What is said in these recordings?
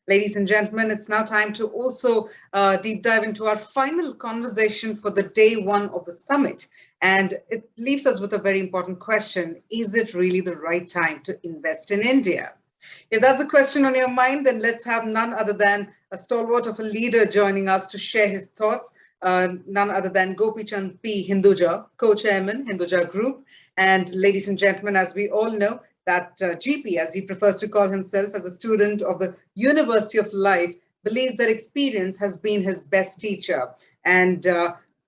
Ladies and gentlemen, it's now time to also deep dive into our final conversation for the day one of the summit. And it leaves us with a very important question. Is it really the right time to invest in India? If that's a question on your mind, then let's have none other than a stalwart of a leader joining us to share his thoughts. None other than Gopichand P. Hinduja, co-chairman, Hinduja Group. And ladies and gentlemen, as we all know, that GP, as he prefers to call himself, as a student of the University of Life, believes that experience has been his best teacher. And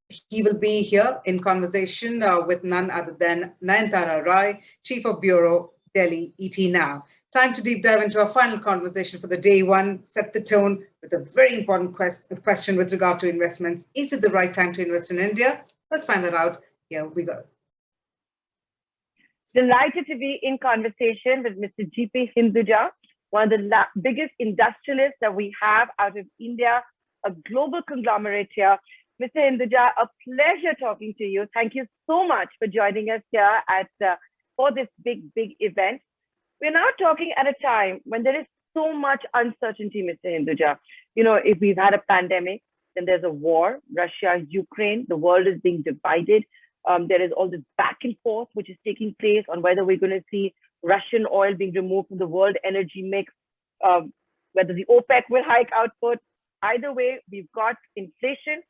he will be here in conversation with none other than Nayantara Rai, Chief of Bureau, Delhi, ET Now. Time to deep dive into our final conversation for the day one, set the tone with a very important question with regard to investments. Is it the right time to invest in India? Let's find that out. Here we go. Delighted to be in conversation with Mr. GP Hinduja, one of the biggest industrialists that we have out of India, a global conglomerate here. Mr. Hinduja, a pleasure talking to you. Thank you so much for joining us here for this big event. We're now talking at a time when there is so much uncertainty, Mr. Hinduja. You know, if we've had a pandemic, then there's a war, Russia, Ukraine, the world is being divided. There is all this back and forth, which is taking place on whether we're going to see Russian oil being removed from the world energy mix, whether the OPEC will hike output. Either way, we've got inflation.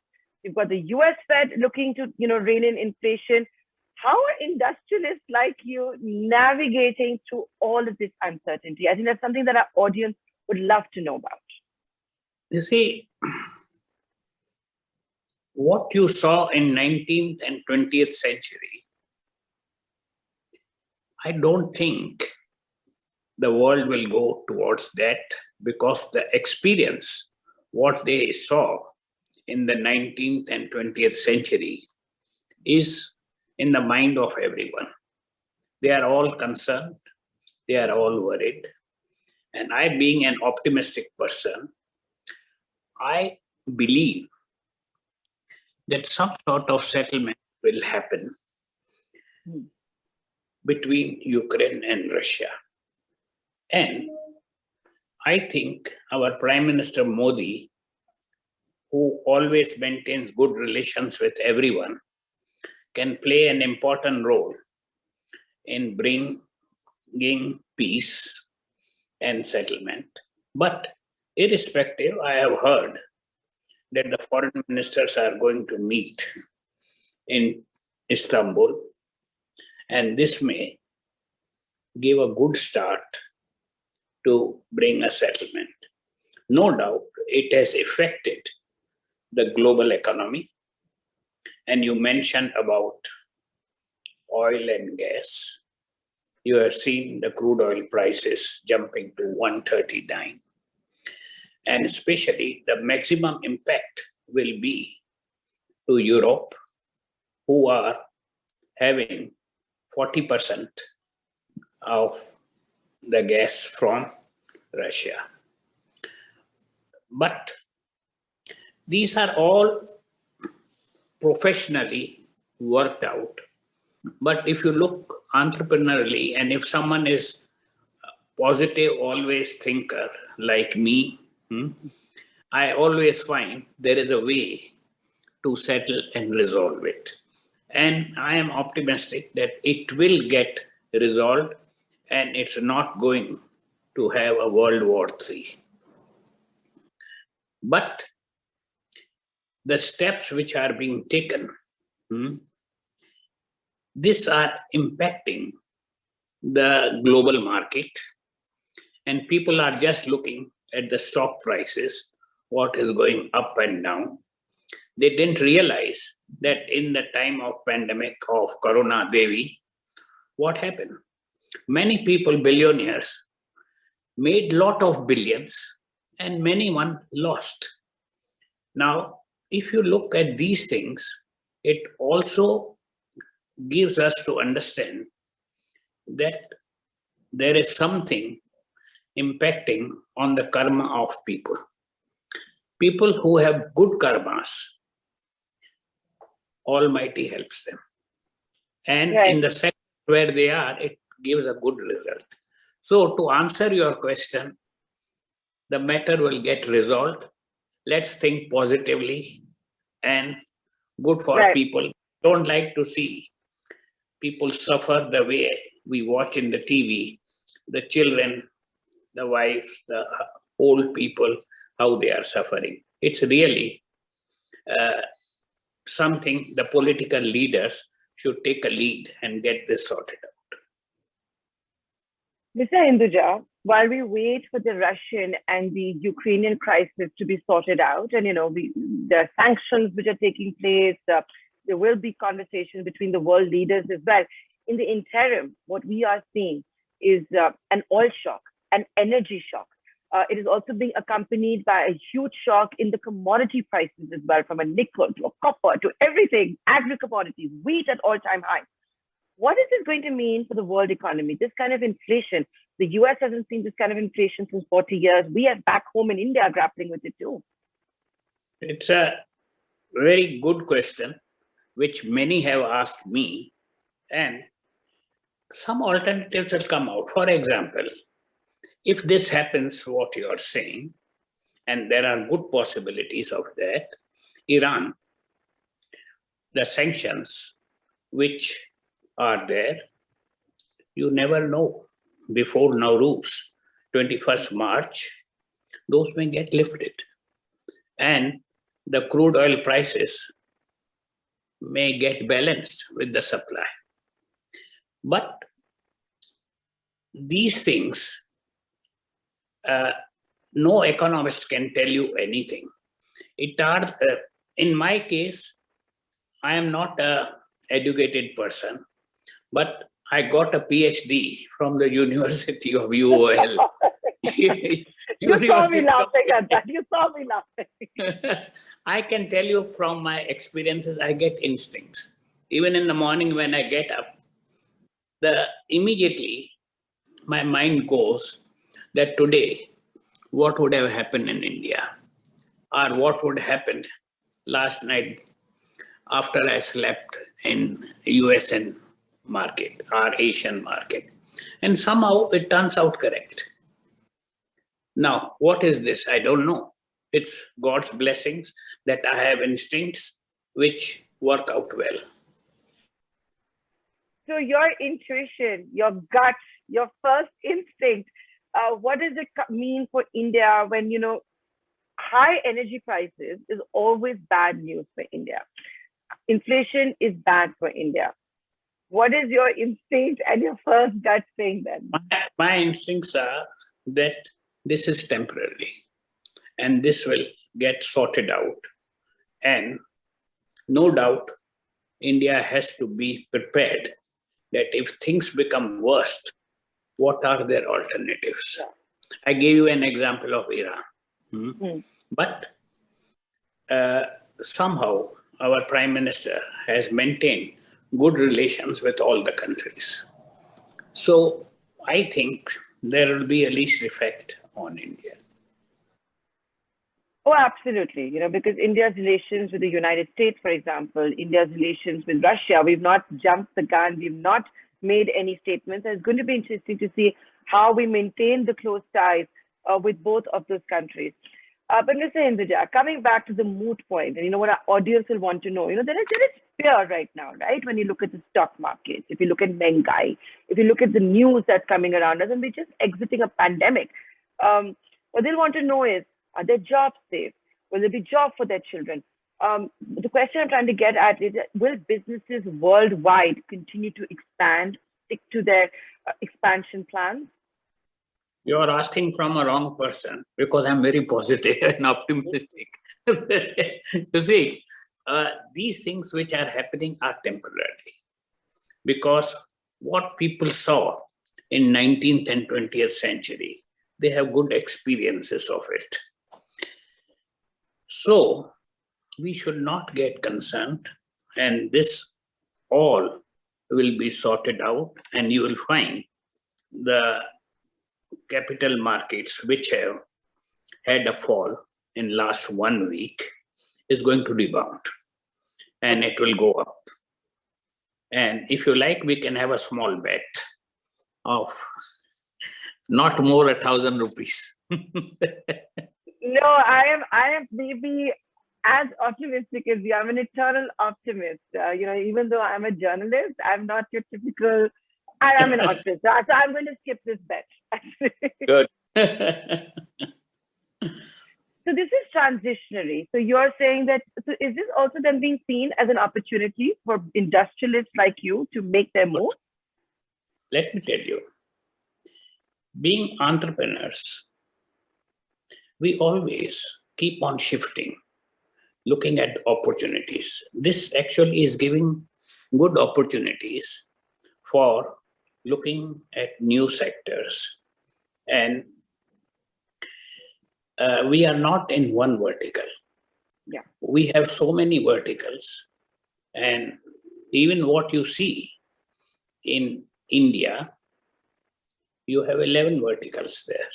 We've got the US Fed looking to, rein in inflation. How are industrialists like you navigating through all of this uncertainty? I think that's something that our audience would love to know about. You see, what you saw in 19th and 20th century, I don't think the world will go towards that, because the experience, what they saw in the 19th and 20th century is in the mind of everyone. They are all concerned. They are all worried. And I, being an optimistic person, I believe that some sort of settlement will happen between Ukraine and Russia. And I think our Prime Minister Modi, who always maintains good relations with everyone, can play an important role in bringing peace and settlement. But irrespective, I have heard that the foreign ministers are going to meet in Istanbul, and this may give a good start to bring a settlement. No doubt it has affected the global economy. And you mentioned about oil and gas. You have seen the crude oil prices jumping to 139. And especially the maximum impact will be to Europe, who are having 40% of the gas from Russia. But these are all professionally worked out. But if you look entrepreneurially, and if someone is positive, always thinker like me, I always find there is a way to settle and resolve it. And I am optimistic that it will get resolved, and it's not going to have a World War III. But the steps which are being taken, these are impacting the global market, and people are just looking at the stock prices, what is going up and down. They didn't realize that in the time of pandemic of Corona Devi, what happened? Many people, billionaires, made lot of billions, and many one lost. Now, if you look at these things, it also gives us to understand that there is something impacting on the karma of people. People who have good karmas, Almighty helps them. And in the sector where they are, it gives a good result. So to answer your question, the matter will get resolved. Let's think positively and good for Right. people. Don't like to see people suffer the way we watch in the TV, the children, the wives, the old people, how they are suffering. It's really something the political leaders should take a lead and get this sorted out. Mr. Hinduja, while we wait for the Russian and the Ukrainian crisis to be sorted out, and there are sanctions which are taking place, there will be conversation between the world leaders as well. In the interim, what we are seeing is an oil shock, an energy shock. It is also being accompanied by a huge shock in the commodity prices as well, from a nickel to a copper to everything, agri-commodities, wheat at all-time high. What is this going to mean for the world economy? This kind of inflation, the US hasn't seen this kind of inflation since 40 years. We are back home in India grappling with it too. It's a very good question, which many have asked me, and some alternatives have come out. For example, if this happens, what you are saying, and there are good possibilities of that, Iran, the sanctions which are there, you never know. Before Nowruz, 21st March, those may get lifted. And the crude oil prices may get balanced with the supply. But these things, no economist can tell you anything. In my case, I am not an educated person, but I got a PhD from the University of UOL. You saw me laughing at that. You saw me laughing. I can tell you from my experiences, I get instincts. Even in the morning when I get up, immediately my mind goes that today, what would have happened in India? Or what would happen last night after I slept in US market or Asian market? And somehow it turns out correct. Now, what is this? I don't know. It's God's blessings that I have instincts which work out well. So your intuition, your gut, your first instinct, what does it mean for India when, high energy prices is always bad news for India. Inflation is bad for India. What is your instinct and your first gut saying then? My instincts are that this is temporary and this will get sorted out. And no doubt, India has to be prepared that if things become worse, what are their alternatives? Yeah. I gave you an example of Iran. But somehow our Prime Minister has maintained good relations with all the countries. So I think there will be a least effect on India. Oh, absolutely. Because India's relations with the United States, for example, India's relations with Russia, we've not jumped the gun. We've not made any statements. It's going to be interesting to see how we maintain the close ties with both of those countries. But Mr. Hinduja, coming back to the moot point, and what our audience will want to know, there is fear right now, right? When you look at the stock market, if you look at Mengai, if you look at the news that's coming around us, and we're just exiting a pandemic, what they'll want to know is, are their jobs safe? Will there be jobs for their children? The question I'm trying to get at is, will businesses worldwide continue to expand, stick to their expansion plans? You are asking from a wrong person because I'm very positive and optimistic. You see, these things which are happening are temporary because what people saw in 19th and 20th century, they have good experiences of it. So we should not get concerned, and this all will be sorted out, and you will find the capital markets which have had a fall in last 1 week is going to rebound and it will go up. And if you like, we can have a small bet of not more 1,000 rupees. No, I am maybe as optimistic as you. I'm an eternal optimist. Even though I'm a journalist, I'm not your typical. I am an optimist. So I'm going to skip this bet. Good. So this is transitionary. So you're saying that, so is this also then being seen as an opportunity for industrialists like you to make their move? Let me tell you, being entrepreneurs, we always keep on shifting, looking at opportunities. This actually is giving good opportunities for looking at new sectors. And we are not in one vertical. Yeah. We have so many verticals. And even what you see in India, you have 11 verticals there.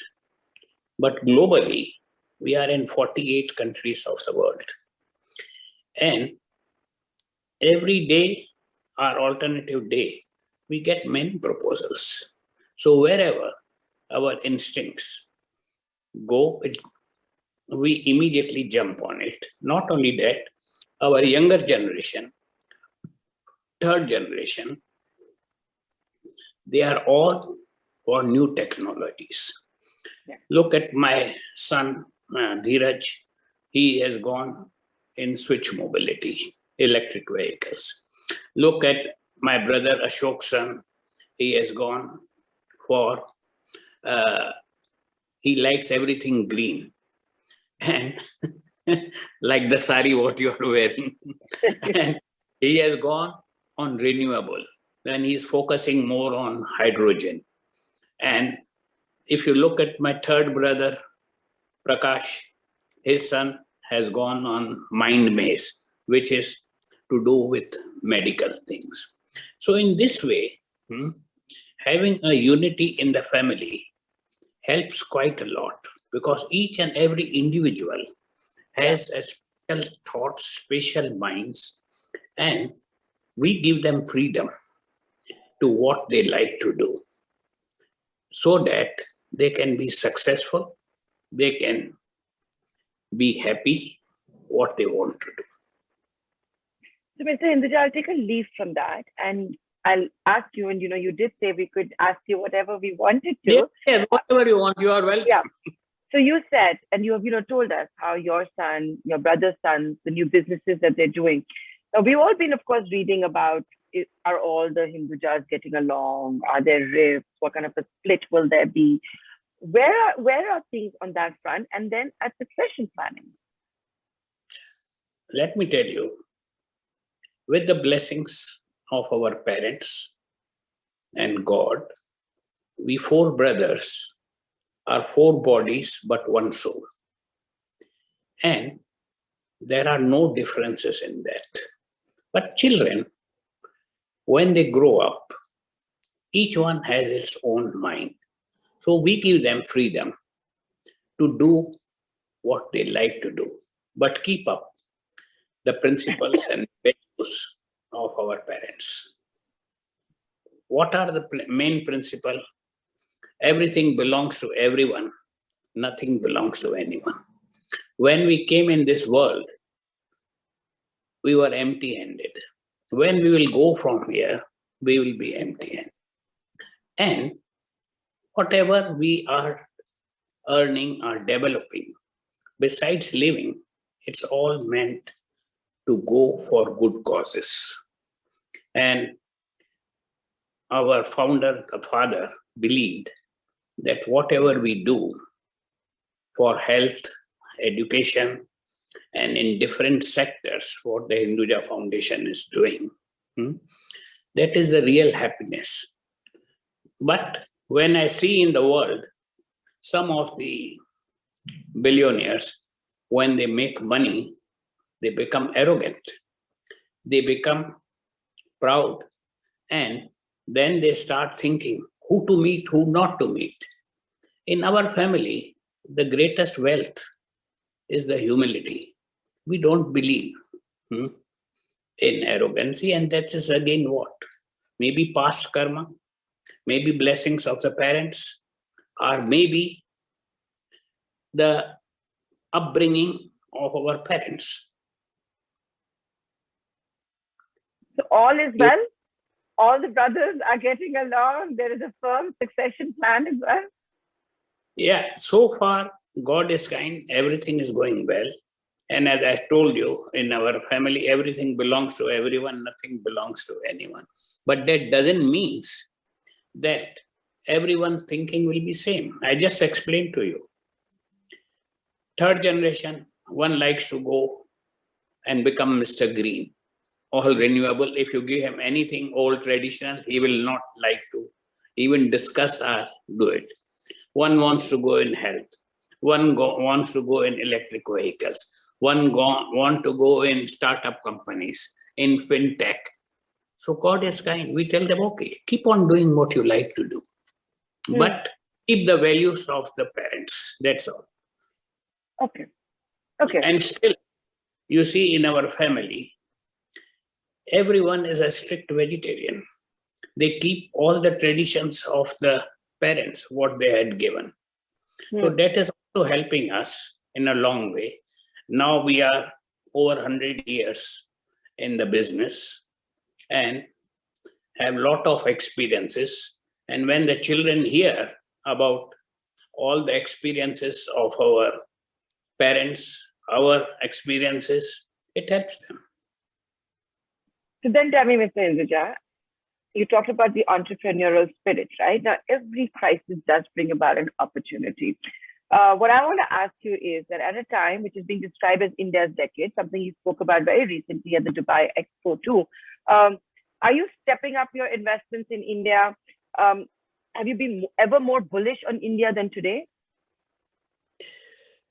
But globally, we are in 48 countries of the world. And every day, our alternative day, we get many proposals. So wherever our instincts go, we immediately jump on it. Not only that, our younger generation, third generation, they are all for new technologies. Yeah. Look at my son, Dheeraj. He has gone in switch mobility, electric vehicles. Look at my brother Ashok's son. He has gone for, he likes everything green. And like the sari what you are wearing. And he has gone on renewable, and he's focusing more on hydrogen. And if you look at my third brother, Prakash, his son has gone on mind maze, which is to do with medical things. So in this way, having a unity in the family helps quite a lot, because each and every individual has a special thoughts, special minds, and we give them freedom to what they like to do, so that they can be successful, they can be happy what they want to do. So Mr. Hinduja, I'll take a leaf from that and I'll ask you, and you did say we could ask you whatever we wanted to. Yeah, whatever you want, you are welcome. Yeah. So you said, and you have told us how your son, your brother's sons, the new businesses that they're doing. Now, we've all been, of course, reading about, are all the Hindujas getting along? Are there rifts? What kind of a split will there be? Where are things on that front? And then at succession planning? Let me tell you, with the blessings of our parents and God, we 4 brothers are 4 bodies but one soul. And there are no differences in that. But children, when they grow up, each one has its own mind. So we give them freedom to do what they like to do, but keep up the principles and values of our parents. What are the main principles? Everything belongs to everyone. Nothing belongs to anyone. When we came in this world, we were empty-handed. When we will go from here, we will be empty-handed. And whatever we are earning or developing, besides living, it's all meant to go for good causes. And our founder, the father, believed that whatever we do for health, education, and in different sectors, what the Hinduja Foundation is doing, that is the real happiness. But when I see in the world, some of the billionaires, when they make money, they become arrogant, they become proud, and then they start thinking who to meet, who not to meet. In our family, the greatest wealth is the humility. We don't believe in arrogancy, and that is again what? Maybe past karma, maybe blessings of the parents, or maybe upbringing of our parents. So all is You- well. All the brothers are getting along. There is a firm succession plan as well. Yeah, so far, God is kind, everything is going well. And as I told you, in our family, everything belongs to everyone, nothing belongs to anyone. But that doesn't mean that everyone's thinking will be same. I just explained to you. Third generation, one likes to go and become Mr. Green, all renewable. If you give him anything old traditional, he will not like to even discuss or do it. One wants to go in health. One wants to go in electric vehicles. One want to go in startup companies, in fintech. So God is kind. We tell them, okay, keep on doing what you like to do, but keep the values of the parents. That's all. Okay. Okay. And still, you see, in our family, everyone is a strict vegetarian. They keep all the traditions of the parents, what they had given. So that is also helping us in a long way. Now we are over 100 years in the business and have a lot of experiences. And when the children hear about all the experiences of our parents, our experiences, it helps them. So then tell me, Mr. Hinduja, you talked about the entrepreneurial spirit, right? Now, every crisis does bring about an opportunity. What I want to ask you is that at a time which is being described as India's decade, something you spoke about very recently at the Dubai Expo too, are you stepping up your investments in India? Have you been ever more bullish on India than today?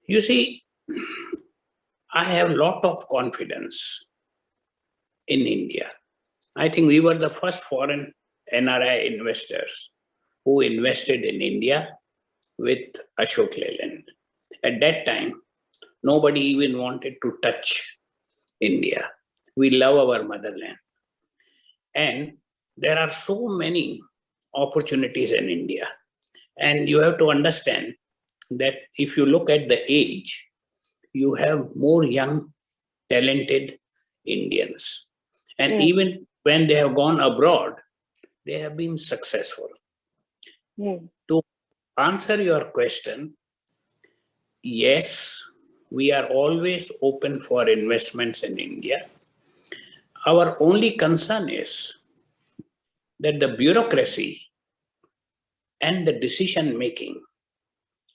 You see, I have a lot of confidence in India. I think we were the first foreign NRI investors who invested in India with Ashok Leyland. At that time, nobody even wanted to touch India. We love our motherland. And there are so many opportunities in India. And you have to understand that if you look at the age, you have more young, talented Indians. And even when they have gone abroad, they have been successful. To answer your question, yes, we are always open for investments in India. Our only concern is that the bureaucracy and the decision making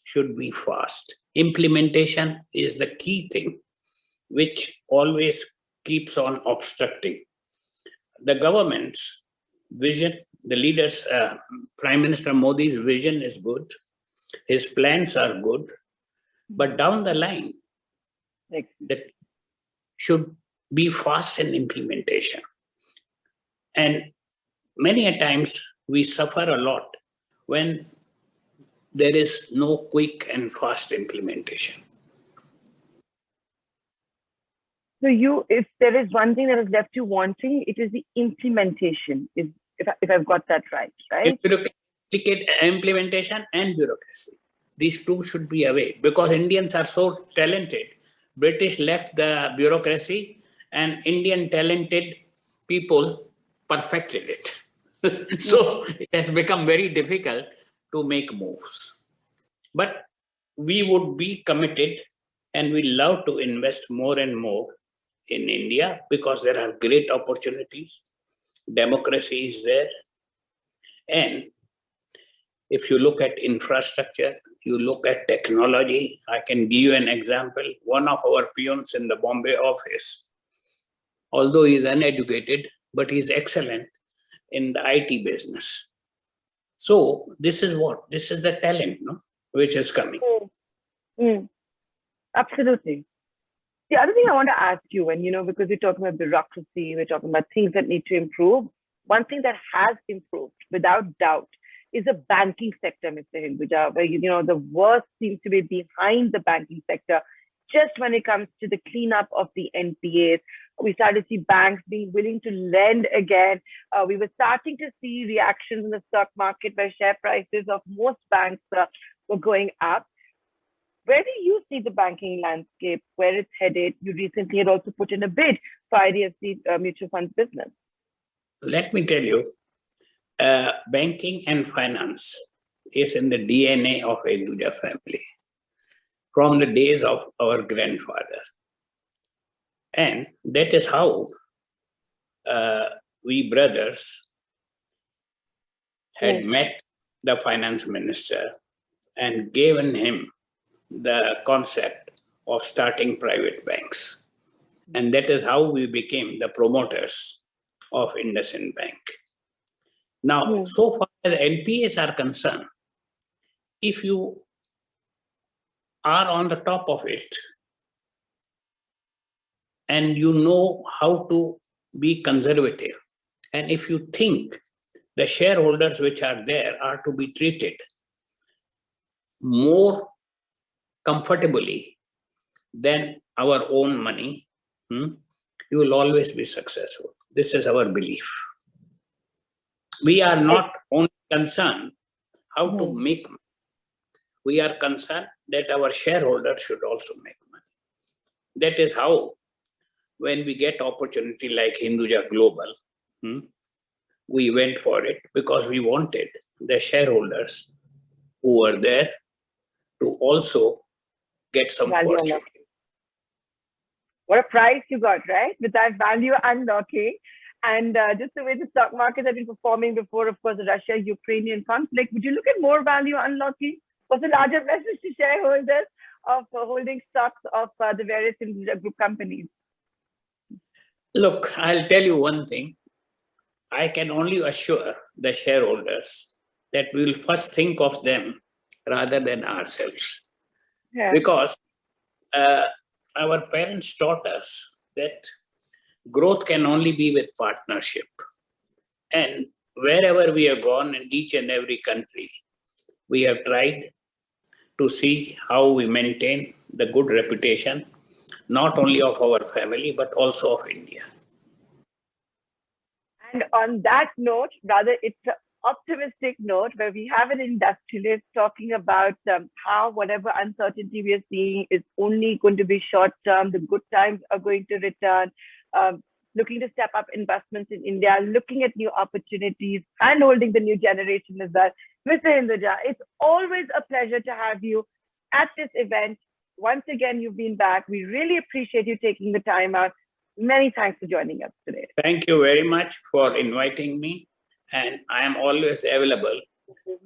should be fast. Implementation is the key thing, which always keeps on obstructing. The government's vision, the leaders, Prime Minister Modi's vision is good. His plans are good. But down the line, that should be fast in implementation. And many a times we suffer a lot when there is no quick and fast implementation. So if there is one thing that has left you wanting, it is the implementation, if I've got that right? Implementation and bureaucracy. These two should be away because Indians are so talented. British left the bureaucracy and Indian talented people perfected it. So it has become very difficult to make moves. But we would be committed and we love to invest more and more in India because there are great opportunities. Democracy is there. And if you look at infrastructure, you look at technology, I can give you an example. One of our peons in the Bombay office, although he's uneducated, but he's excellent in the IT business. So this is the talent, no, which is coming. Absolutely. The other thing I want to ask you, and because we're talking about bureaucracy, we're talking about things that need to improve. One thing that has improved, without doubt, is the banking sector, Mr. Hinduja, where the worst seems to be behind the banking sector. Just when it comes to the cleanup of the NPAs, we started to see banks being willing to lend again. We were starting to see reactions in the stock market where share prices of most banks were going up. Where do you see the banking landscape, where it's headed? You recently had also put in a bid for IDFC mutual funds business. Let me tell you, banking and finance is in the DNA of Hinduja family from the days of our grandfather. And that is how we brothers had met the finance minister and given him the concept of starting private banks. And that is how we became the promoters of IndusInd Bank. Now, so far as NPAs are concerned, if you are on the top of it and you know how to be conservative, and if you think the shareholders which are there are to be treated more comfortably than our own money, you will always be successful. This is our belief. We are not only concerned how to make money. We are concerned that our shareholders should also make money. That is how, when we get opportunity like Hinduja Global, we went for it because we wanted the shareholders who were there to also get some Value fortune. unlocking. What a price you got, right? With that value unlocking. And just the way the stock market had been performing before, of course, the Russia-Ukrainian conflict, would you look at more value unlocking? What's a larger message to shareholders of holding stocks of the various group companies? Look, I'll tell you one thing. I can only assure the shareholders that we will first think of them rather than ourselves. Yeah. Because our parents taught us that growth can only be with partnership. And wherever we have gone in each and every country, we have tried to see how we maintain the good reputation, not only of our family, but also of India. And on that note, rather, it's an optimistic note where we have an industrialist talking about how whatever uncertainty we are seeing is only going to be short term. The good times are going to return. Looking to step up investments in India, looking at new opportunities, and holding the new generation as well. Mr. Hinduja, it's always a pleasure to have you at this event. Once again, you've been back. We really appreciate you taking the time out. Many thanks for joining us today. Thank you very much for inviting me. And I am always available.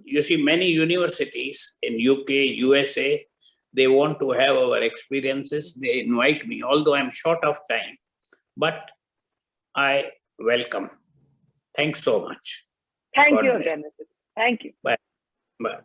You see, many universities in UK, USA, they want to have our experiences. They invite me, although I'm short of time. But I welcome. Thanks so much. Thank God you bless. again, Mr. Thank you. Bye. Bye.